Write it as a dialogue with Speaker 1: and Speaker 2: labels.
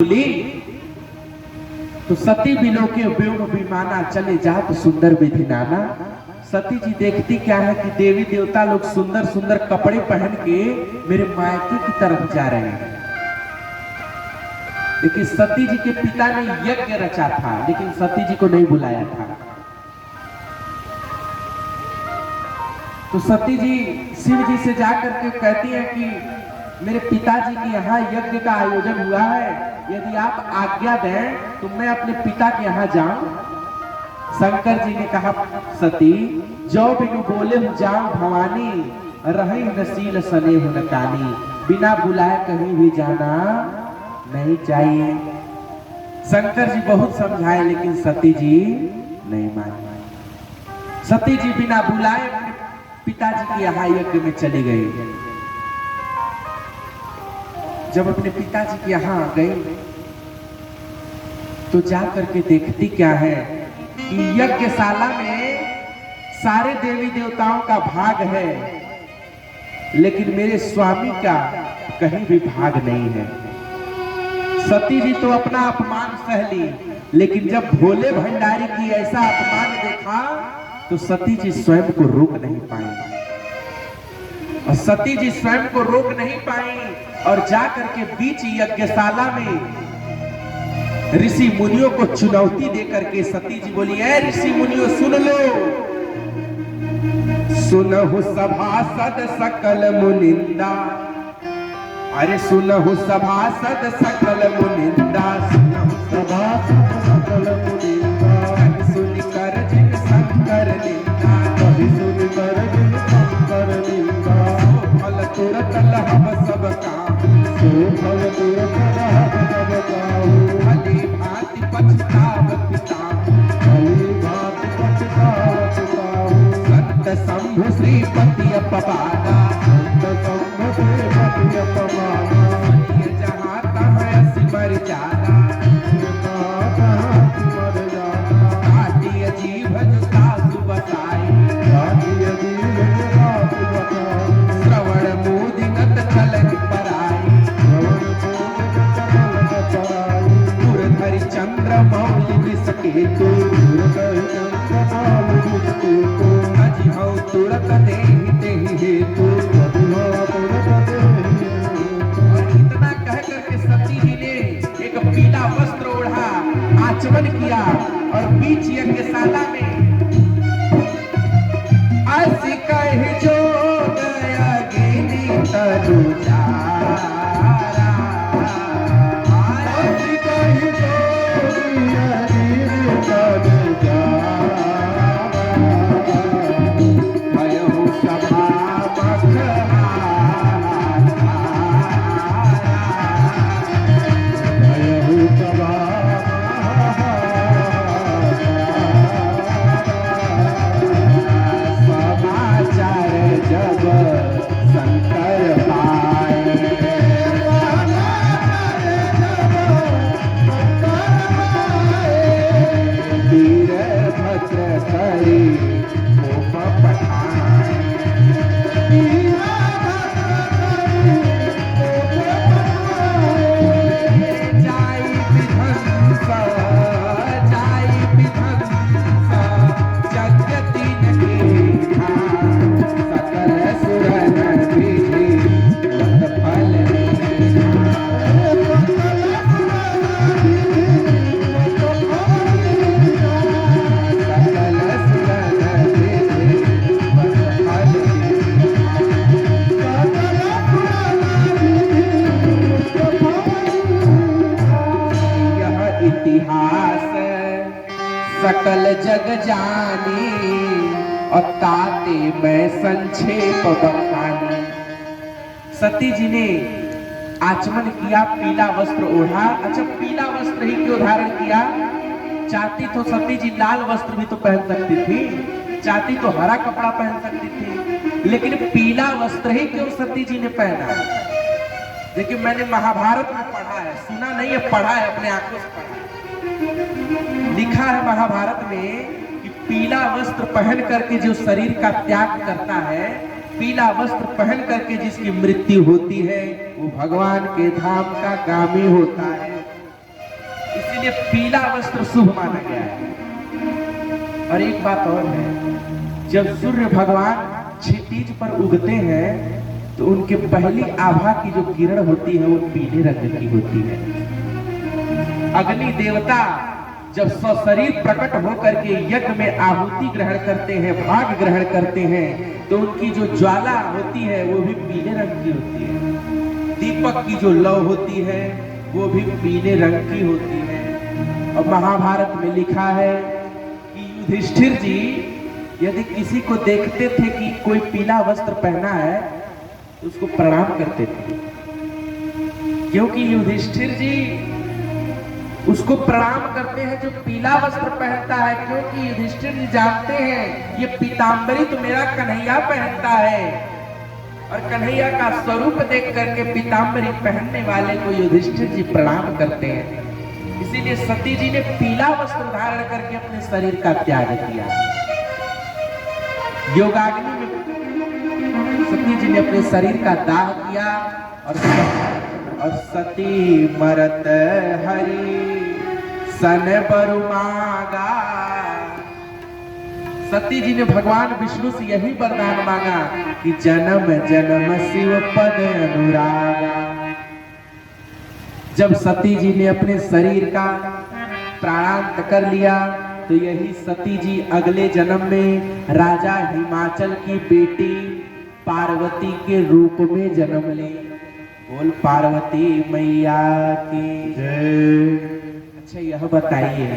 Speaker 1: बोली तो सती बिलो के व्योम विमाना चले जात सुंदर विधि नाना। सती जी देखती क्या है कि देवी देवता लोग सुंदर सुंदर कपड़े पहन के मेरे मायके की तरफ जा रहे हैं। लेकिन सती जी के पिता ने यज्ञ रचा था, लेकिन सती जी को नहीं बुलाया था। तो सती जी शिव जी से जाकर के कहती है कि मेरे पिताजी के यहाँ यज्ञ का आयोजन हुआ है, यदि आप आज्ञा दें तो मैं अपने पिता के यहाँ जाऊं। शंकर जी ने कहा सती जो बिनु बोले हूं जाऊं भवानी, रही नसील सने हो नकानी। बिना बुलाए कहीं भी जाना नहीं चाहिए। शंकर जी बहुत समझाए लेकिन सती जी नहीं मानी। सती जी बिना बुलाए पिताजी के यहाँ यज्ञ में चली गई। जब अपने पिताजी के यहाँ गई तो जाकर के देखती क्या है कि यज्ञशाला में सारे देवी देवताओं का भाग है, लेकिन मेरे स्वामी का कहीं भी भाग नहीं है। सती जी तो अपना अपमान सह ली, लेकिन जब भोले भंडारी की ऐसा अपमान देखा तो सती जी स्वयं को रोक नहीं पाई। और सती जी स्वयं को रोक नहीं पाई और जाकर के बीच यज्ञशाला में ऋषि मुनियों को चुनौती देकर के सती जी बोली, ऐ ऋषि मुनियों सुन लो, सुनहु सभासद सकल मुनिंदा। अरे सुनहु सभासद सकल मुनिंदा, सुनहु सभासद सकल मुनिंदा। सुन कर जिन शंकर निंदा, कभी सुन कर जिन शंकर निंदा। फल तुरत लहब सब काम, सो फल तुरत लहब सब काम। भली भांति पछताव पिताम, भली भांति पछताव पिताम। संत शंभु श्रीपति अपवादा, संत शंभु श्रीपति अपवादा। सुनिए जहाँ तहाँ सिमर जाना, जहाँ तहाँ सिमर जाना। काटिय जीभ सासु बसाई, काटिय जीभ सासु बसाई। श्रवण मोदिनत चलन पराई, चंद्र मौलि विषकेतु, अजि हौ तुरत देहि देहि हेतु। और इतना कह करके सती जी ने एक पीला वस्त्र ओढ़ा, आचमन किया और बीच यज्ञशाला में ऐसी कह जो गया गिनी तनु जारा। सकल जग जानी और ताते मैं संक्षेप बखानी। सती जी ने आचमन किया, पीला वस्त्र ओढ़ा। अच्छा, पीला वस्त्र ही क्यों धारण किया? चाहती तो सती जी लाल वस्त्र भी तो पहन सकती थी, चाहती तो हरा कपड़ा पहन सकती थी, लेकिन पीला वस्त्र ही क्यों सती जी ने पहना? देखिए, मैंने महाभारत में पढ़ा है, सुना नहीं है, पढ़ा है, अपने आंखों से पढ़ा है। लिखा है महाभारत में कि पीला वस्त्र पहन करके जो शरीर का त्याग करता है, पीला वस्त्र पहन करके जिसकी मृत्यु होती है, वो भगवान के धाम का गामी होता है। इसीलिए पीला वस्त्र शुभ माना गया है। और एक बात और है, जब सूर्य भगवान क्षितिज पर उगते हैं तो उनके पहली आभा की जो किरण होती है वो पीले रंग की होती है। अग्नि देवता जब सशरीर प्रकट होकर के यज्ञ में आहुति ग्रहण करते हैं, भाग ग्रहण करते हैं, तो उनकी जो ज्वाला होती है वो भी पीले रंग की होती है। दीपक की जो लौ होती है वो भी पीले रंग की होती है। और महाभारत में लिखा है कि युधिष्ठिर जी यदि किसी को देखते थे कि कोई पीला वस्त्र पहना है तो उसको प्रणाम करते थे, क्योंकि युधिष्ठिर जी उसको प्रणाम करते हैं जो पीला वस्त्र पहनता है, क्योंकि युधिष्ठिर जी जानते हैं ये पीतांबरी तो मेरा कन्हैया पहनता है। और कन्हैया का स्वरूप देख करके पीतांबरी पहनने वाले को युधिष्ठिर जी प्रणाम करते हैं। इसीलिए सती जी ने पीला वस्त्र धारण करके अपने शरीर का त्याग किया। योगाग्नि में सती जी ने अपने शरीर का दाह किया और सती मरत हरि सन बरुमागा। सती जी ने भगवान विष्णु से यही वरदान मांगा कि जन्म जन्म शिव पद अनुरागा। जब सती जी ने अपने शरीर का प्राणांत कर लिया तो यही सती जी अगले जन्म में राजा हिमाचल की बेटी पार्वती के रूप में जन्म ली। बोल पार्वती मैया की जय। अच्छा, यह बताइए